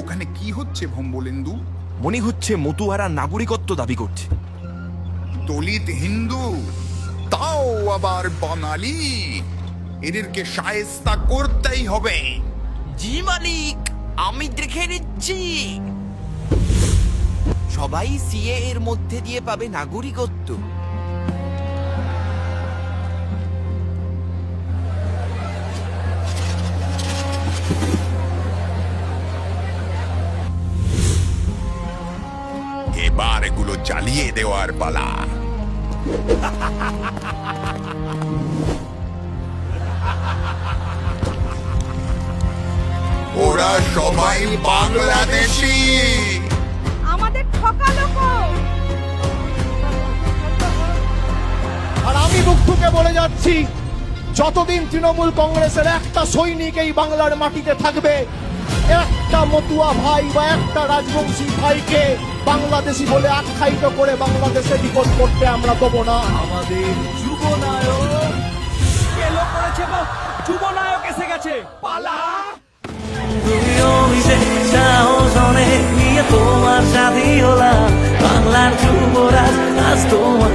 ওখানে কি হচ্ছে ভম্বলেন্দু? মনে হচ্ছে মতুয়ারা নাগরিকত্ব দাবি করছে। দলিত হিন্দু, তাও আবার বাঙালি, এদেরকে শায়েস্তা করতেই হবে। জি মালিক, আমি দেখে নিচ্ছি। সবাই সিএ এর মধ্যে দিয়ে পাবে নাগরিকত্ব। এবার এগুলো জ্বালিয়ে দেওয়ার পালা। ওরা সবাই বাংলাদেশী। আমাদের ঠকালো গো। আর আমি মুখ থেকে বলে যাচ্ছি, যতদিন তৃণমূল কংগ্রেসের একটা সৈনিক এই বাংলার মাটিতে থাকবে, একটা মতুয়া ভাই বা একটা রাজবংশী ভাইকে বাংলাদেশি বলে আখ্যায়িত করে বাংলাদেশে রিপোর্ট করতে আমরা দেবো না। আমাদের যুবনায়ক এলো করেছে গো, যুবনায়ক এসে গেছে, পালা। তুমিও মিশে সাহস অনেক নিয়ে তোমার সাথী হলাম, বাংলার যুবরাজ আজ তোমার